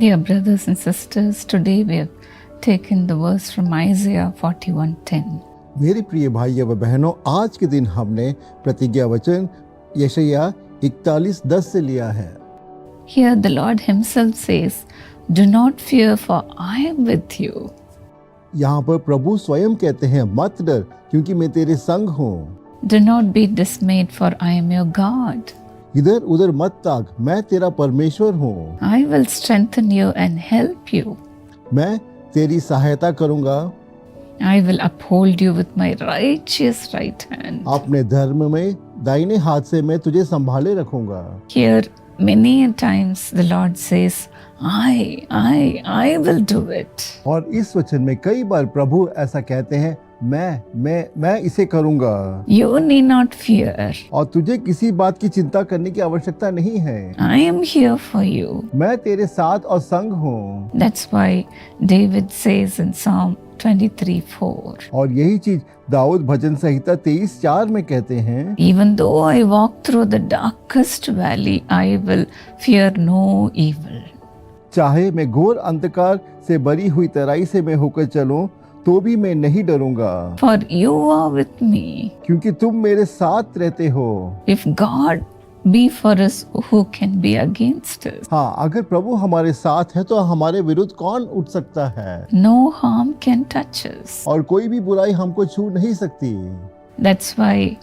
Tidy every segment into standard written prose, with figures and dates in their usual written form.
Dear brothers and sisters, today we have taken the verse from Isaiah 41:10. मेरे प्रिय भाइयों व बहनों, आज के दिन हमने प्रतिज्ञा वचन यशायाह 41:10 से लिया है। Here the Lord himself says, "Do not fear, for I am with you." यहाँ पर प्रभु स्वयं कहते हैं, मत डर क्योंकि मैं तेरे संग हूँ। Do not be dismayed, for I am your God. इधर उधर मत ताक, मैं तेरा परमेश्वर हूँ। I will strengthen you and help you. मैं तेरी सहायता करूँगा। I will uphold you with my righteous right hand. अपने धर्म में दाहिने हाथ से मैं तुझे संभाले रखूँगा। Here many a times the Lord says, I will do it. और इस वचन में कई बार प्रभु ऐसा कहते हैं, मैं इसे करूँगा। You need not fear. और तुझे किसी बात की चिंता करने की आवश्यकता नहीं है। I am here for you. मैं तेरे साथ और संग हूँ। That's why David says in Psalm 23:4. और यही चीज दाऊद भजन संहिता 23:4 में कहते हैं, Even though I walk through the darkest valley, I will fear no evil. चाहे मैं घोर अंधकार से भरी हुई तराई से मैं होकर चलूं, तो भी मैं नहीं डरूंगा, For you are with me. क्योंकि तुम मेरे साथ रहते हो। If God be for us, who can be against us? हाँ, अगर प्रभु हमारे साथ है तो हमारे विरुद्ध कौन उठ सकता है? No harm can touch us. और कोई भी बुराई हमको छू नहीं सकती। That's why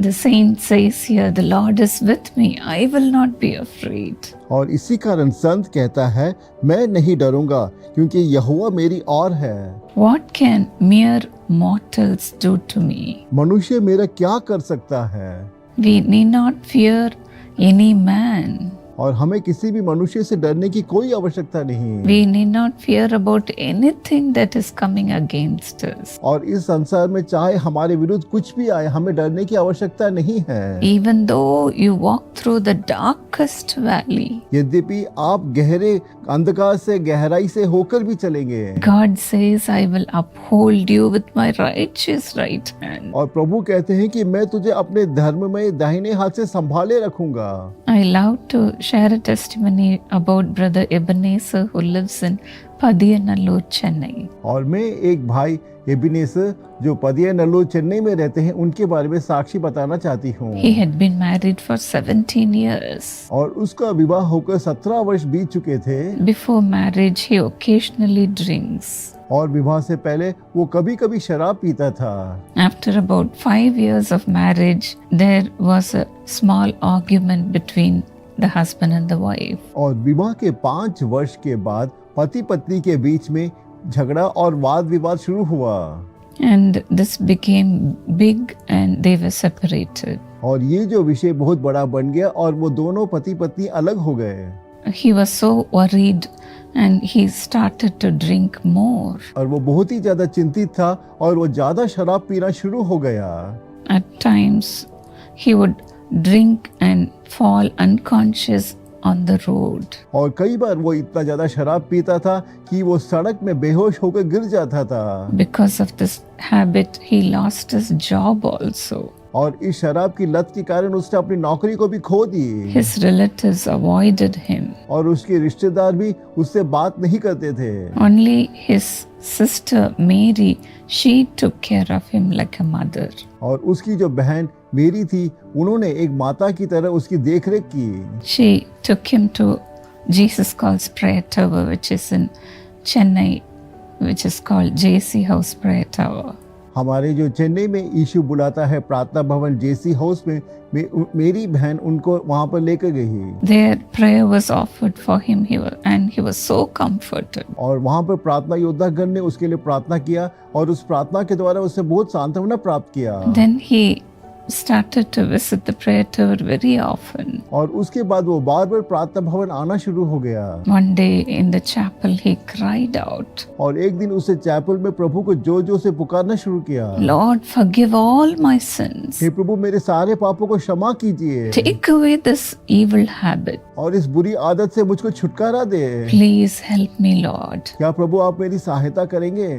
the saint says here, the Lord is with me, I will not be afraid. और इसी कारण संत कहता है, मैं नहीं डरूंगा क्योंकि यहोवा मेरी ओर है। What can mere mortals do to me? मनुष्य मेरा क्या कर सकता है? We need not fear any man. और हमें किसी भी मनुष्य से डरने की कोई आवश्यकता नहीं। We need not fear about anything that is coming against us. और इस संसार में चाहे हमारे विरुद्ध कुछ भी आए, हमें डरने की आवश्यकता नहीं है। Even though you walk through the darkest valley, यद्यपि आप गहरे अंधकार से गहराई से होकर भी चलेंगे, God says, I will uphold you with my righteous right hand. और प्रभु कहते हैं कि मैं तुझे अपने धर्म में दाहिने हाथ से संभाले रखूंगा। I love to share a testimony about Brother Ebenezer who lives in Padiyanallur, Chennai. और मैं एक भाई एबिनेसर जो पदियानल्लूर चेन्नई में रहते हैं, उनके बारे में साक्षी बताना चाहती हूँ। He had been married for 17 years. और उसका विवाह होकर 17 वर्ष बीत चुके थे। Before marriage, he occasionally drinks. और विवाह से पहले वो कभी कभी शराब पीता था। After about 5 years of marriage, there was a small argument between the husband and the wife. और विवाह के 5 वर्ष के बाद पति पत्नी के बीच में झगड़ा और वाद विवाद शुरू हुआ। And this became big and they were separated. और ये जो विषय बहुत बड़ा बन गया और वो दोनों पति पत्नी अलग हो गए। He was so worried and he started to drink more. और वो बहुत ही ज्यादा चिंतित था और वो ज्यादा शराब पीना शुरू हो गया। At times he would drink and fall unconscious on the road. और कई बार वो इतना ज्यादा शराब पीता था कि वो सड़क में बेहोश होकर गिर जाता था। Because of this habit, he lost his job also. और इस शराब की लत के कारण उसने अपनी नौकरी को भी खो दी। His relatives avoided him. और उसके रिश्तेदार भी उससे बात नहीं करते थे। Only his sister Mary, she took care of him like a mother. और उसकी जो बहन मेरी थी, उन्होंने एक माता की तरह उसकी देखरेख की। She took him to Jesus Calls Prayer Tower, which is in Chennai, which is called JC House Prayer Tower. हमारे जो चेन्नई में यीशु बुलाता है प्रार्थना भवन जेसी हाउस में मेरी बहन उनको वहां पर लेकर गई। Their prayer was offered for him, and he was so comforted. और वहां पर प्रार्थना योद्धागण ने उसके लिए प्रार्थना किया और उस प्रार्थना के द्वारा उससे बहुत सांत्वना प्राप्त किया। Then he started to visit the prayer tower very often. और उसके बाद वो बार-बार प्रार्थना भवन आना शुरू हो गया। One day in the chapel he cried out, और एक दिन उसे चैपल में प्रभु को जोर-जोर से पुकारना शुरू किया। Lord, forgive all my sins. हे प्रभु, मेरे सारे पापों को क्षमा कीजिए। Take away this evil habit. और इस बुरी आदत से मुझको छुटकारा दे। Please help me, Lord. क्या प्रभु आप मेरी सहायता करेंगे?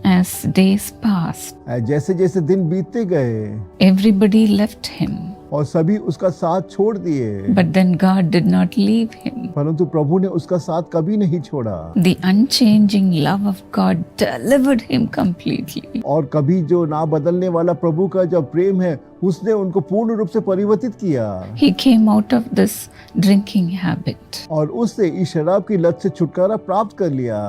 As days passed, जैसे जैसे दिन बीतते गए, everybody left him. और सभी उसका साथ छोड़ दिए, But then God did not leave him. परंतु प्रभु ने उसका साथ कभी नहीं छोड़ा। The unchanging love of God delivered him completely. और कभी जो ना बदलने वाला प्रभु का जो प्रेम है उसने उनको पूर्ण रूप से परिवर्तित किया। He came out of this drinking habit. और उससे इस शराब की लत से छुटकारा प्राप्त कर लिया।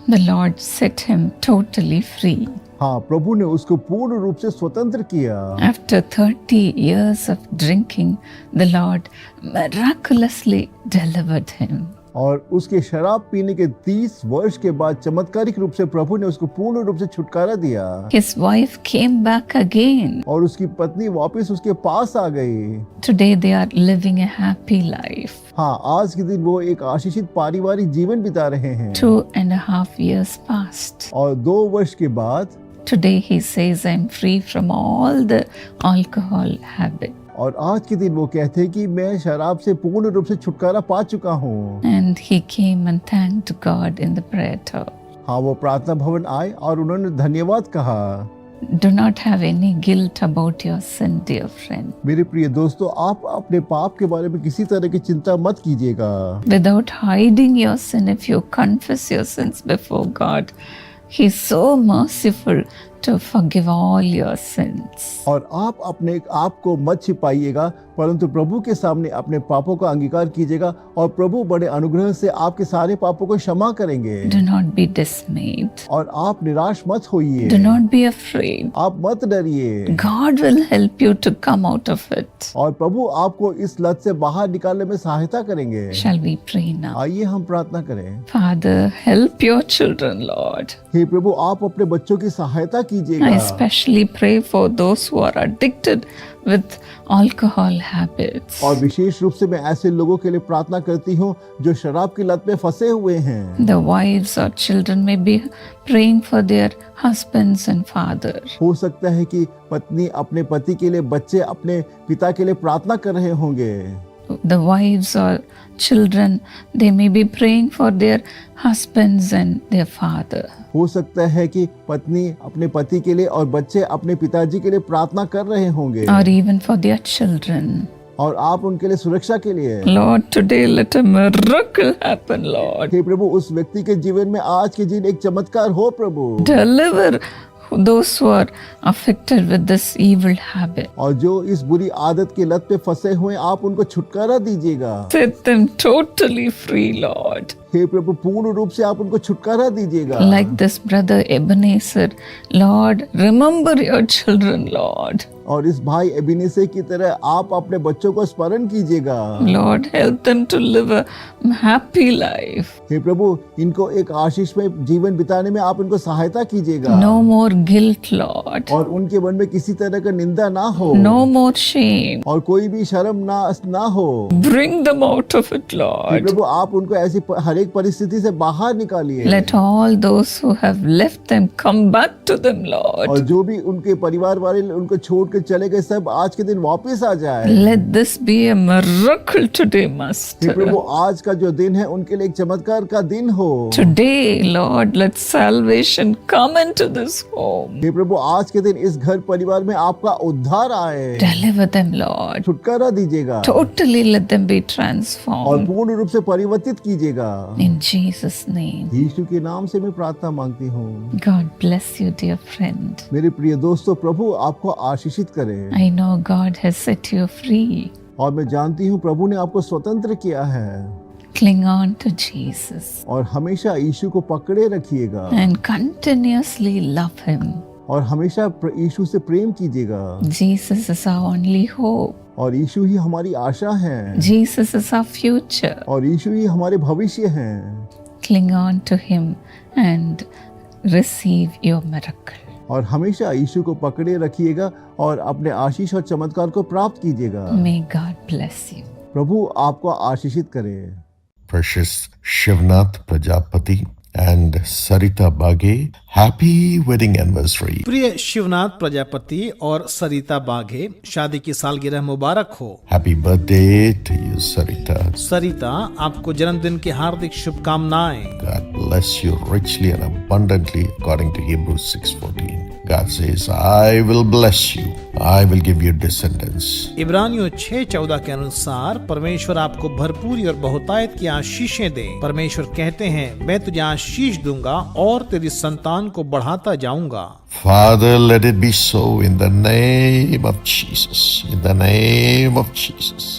The Lord set him totally free. हाँ, प्रभु ने उसको पूर्ण रूप से स्वतंत्र किया। After 30 years of drinking, the Lord miraculously delivered him. और उसके शराब पीने के 30 वर्ष के बाद चमत्कारिक रूप से प्रभु ने उसको पूर्ण रूप से छुटकारा दिया। His wife came back again. और उसकी पत्नी वापस उसके पास आ गई। Today they are living a happy life. हाँ, आज के दिन वो एक आशीषित पारिवारिक जीवन बिता रहे हैं। 2.5 years passed. और 2 वर्ष के बाद Today he says, I'm free from all the alcohol habit. और आज के दिन वो कहते हैं कि मैं शराब से पूर्ण रूप से छुटकारा पा चुका हूँ। And he came and thanked God in the prayer tower. हाँ, वो प्रार्थना भवन आए और उन्होंने धन्यवाद कहा। Do not have any guilt about your sin, dear friend. मेरे प्रिय दोस्तों, आप अपने पाप के बारे में किसी तरह की चिंता मत कीजिएगा। Without hiding your sin, if you confess your sins before God, He's so merciful to forgive all your sins. और आप अपने आप को मत छिपाइएगा, परंतु प्रभु के सामने अपने पापों का अंगीकार कीजिएगा और प्रभु बड़े अनुग्रह से आपके सारे पापों को क्षमा करेंगे। Do not be dismayed. और आप निराश मत होइए। Do not be afraid. आप मत डरिए। God will help you to come out of it. और प्रभु आपको इस लत से बाहर निकालने में सहायता करेंगे। Shall we pray now? आइए हम प्रार्थना करें। Father, help your children, Lord. हे प्रभु, आप अपने बच्चों की सहायता कीजिएगा। I especially pray for those who are addicted with alcohol habits. और विशेष रूप से मैं ऐसे लोगों के लिए प्रार्थना करती हूँ जो शराब की लत में फंसे हुए हैं। The wives or children may be praying for their husbands and fathers. हो सकता है कि पत्नी अपने पति के लिए, बच्चे अपने पिता के लिए प्रार्थना कर रहे होंगे। The wives or children, they may be praying for their husbands and their father. हो सकता है कि पत्नी अपने पति के लिए और बच्चे अपने पिताजी के लिए प्रार्थना कर रहे होंगे। Or even for their children. और आप उनके लिए सुरक्षा के लिए। Lord, today let a miracle happen, Lord. हे प्रभु, उस व्यक्ति के जीवन में आज के दिन एक चमत्कार हो प्रभु। Deliver those who are affected with this evil habit. और जो इस बुरी आदत की लत पे फंसे हुए, आप उनको छुटकारा दीजिएगा। Set them totally free, Lord. हे प्रभु, पूर्ण रूप से आप उनको छुटकारा दीजिएगा। Like this brother Ebenezer, Lord, remember your children, Lord. और इस भाई एबिनेसे की तरह आप अपने बच्चों को स्मरण कीजिएगा। Lord, help them to live a happy life. हे प्रभु, इनको एक आशीष में जीवन बिताने में आप इनको सहायता कीजिएगा। No more guilt, Lord. और उनके मन में किसी तरह का निंदा ना हो। No more shame. और कोई भी शर्म ना हो। Bring them out of it, hey Lord. प्रभु, आप उनको ऐसी हर एक परिस्थिति से बाहर निकालिए। Let all those who have left them come back to them, और Lord. जो भी उनके परिवार वाले उनको छोड़ के चले गए, सब आज के दिन वापस आ जाए। Let this be a miracle today, hey Master. प्रभु, आज का जो दिन है उनके लिए एक चमत्कार का दिन हो। Today, Lord, let salvation come into this home. हे प्रभु, आज के दिन इस घर परिवार में आपका उद्धार आए। Deliver them, Lord. छुटकारा दीजिएगा Totally let them be और transformed. पूर्ण रूप से परिवर्तित कीजिएगा। In Jesus' name. यीशु के नाम से मैं प्रार्थना मांगती हूँ। God bless you, dear friend. मेरे प्रिय दोस्तों, प्रभु आपको आशीषित करे। I know God has set you free. और मैं जानती हूँ प्रभु ने आपको स्वतंत्र किया है। Cling on to Jesus और हमेशा यीशु को पकड़े रखिएगा and continuously love Him. और हमेशा यीशु से प्रेम कीजिएगा। Jesus is our only hope. और यीशु ही हमारी आशा है। Jesus is our future. और यीशु ही हमारे भविष्य हैं। Cling on to Him and receive your miracle. और हमेशा यीशु को पकड़े रखिएगा और अपने आशीष और चमत्कार को प्राप्त कीजिएगा। May God bless you. प्रभु आपको आशीषित करे। Precious Shivnath Prajapati and Sarita Bage, happy wedding anniversary. प्रिय शिवनाथ प्रजापति और सरिता बाघे, शादी की सालगिरह मुबारक हो। Happy birthday to you, Sarita. सरिता, आपको जन्मदिन की हार्दिक शुभकामनाएं। God bless you richly and abundantly according to Hebrews 6:14. God says, I will bless you. I will give you descendants. इब्रानियों 6:14 के अनुसार परमेश्वर आपको भरपूरी और बहुतायत की आशीषें दे। परमेश्वर कहते हैं, मैं तुझे आशीष दूंगा और तेरी संतान को बढ़ाता जाऊंगा। Father, let it be so in the name of Jesus. In the name of Jesus.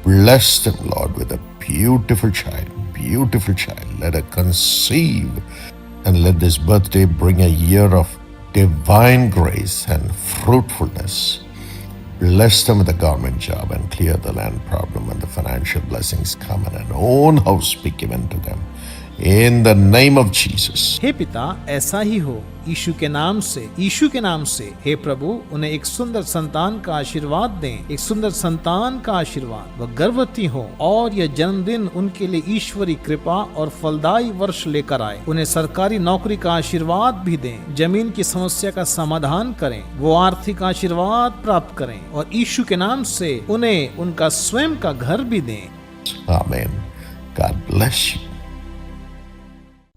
Bless them, Lord, with a beautiful child. Beautiful child. Let her conceive. And let this birthday bring a year of divine grace and fruitfulness. Bless them with a government job and clear the land problem, and the financial blessings come and an own house be given to them. In the name of Jesus. हे पिता, ऐसा ही हो यीशु के नाम से हे प्रभु, उन्हें एक सुंदर संतान का आशीर्वाद दें, एक सुंदर संतान का आशीर्वाद। वह गर्भवती हो और यह जन्मदिन उनके लिए ईश्वरी कृपा और फलदायी वर्ष लेकर आए। उन्हें सरकारी नौकरी का आशीर्वाद भी दें, जमीन की समस्या का समाधान करें, वो आर्थिक आशीर्वाद प्राप्त करें और यीशु के नाम से उन्हें उनका स्वयं का घर भी दें। Amen. God bless you.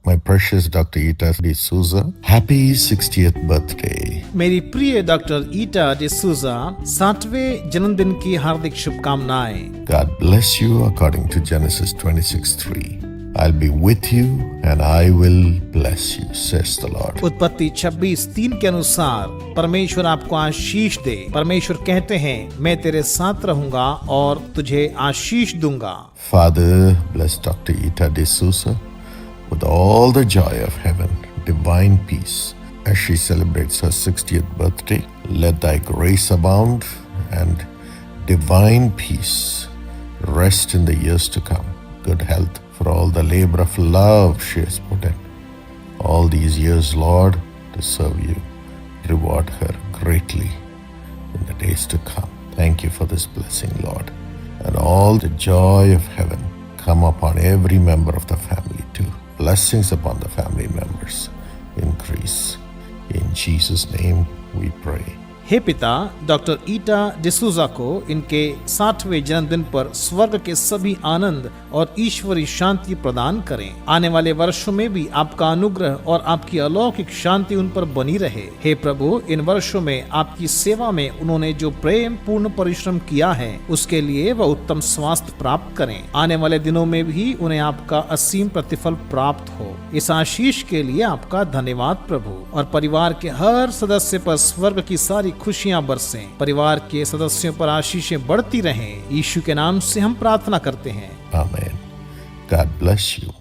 My precious Dr. Ita D'Souza, happy 60th birthday. मेरी प्रिय डॉक्टर ईटा डिसूजा, 60वें जन्मदिन की हार्दिक शुभकामनाएं। God bless you according to Genesis 26:3. I'll be with you and I will bless you, says the Lord. उत्पत्ति 26:3 के अनुसार परमेश्वर आपको आशीष दे। परमेश्वर कहते हैं, मैं तेरे साथ रहूंगा और तुझे आशीष दूंगा। Father, bless Dr. Ita D'Souza with all the joy of heaven, divine peace, as she celebrates her 60th birthday. Let thy grace abound and divine peace rest in the years to come. Good health for all the labor of love she has put in all these years, Lord, to serve you. Reward her greatly in the days to come. Thank you for this blessing, Lord. And all the joy of heaven come upon every member of the family too. Blessings upon the family members increase. In Jesus' name we pray. हे पिता, doctor ईटा डिसूजा को इनके 60वें जन्मदिन पर स्वर्ग के सभी आनंद और ईश्वरी शांति प्रदान करें। आने वाले वर्षों में भी आपका अनुग्रह और आपकी अलौकिक शांति उन पर बनी रहे। हे प्रभु, इन वर्षों में आपकी सेवा में उन्होंने जो प्रेम पूर्ण परिश्रम किया है, उसके लिए वह उत्तम स्वास्थ्य प्राप्त करें। आने वाले दिनों में भी उन्हें आपका असीम प्रतिफल प्राप्त हो। इस आशीष के लिए आपका धन्यवाद प्रभु, और परिवार के हर सदस्य पर स्वर्ग की सारी खुशियां बरसें। परिवार के सदस्यों पर आशीषें बढ़ती रहें। यीशु के नाम से हम प्रार्थना करते हैं। Amen. God bless you.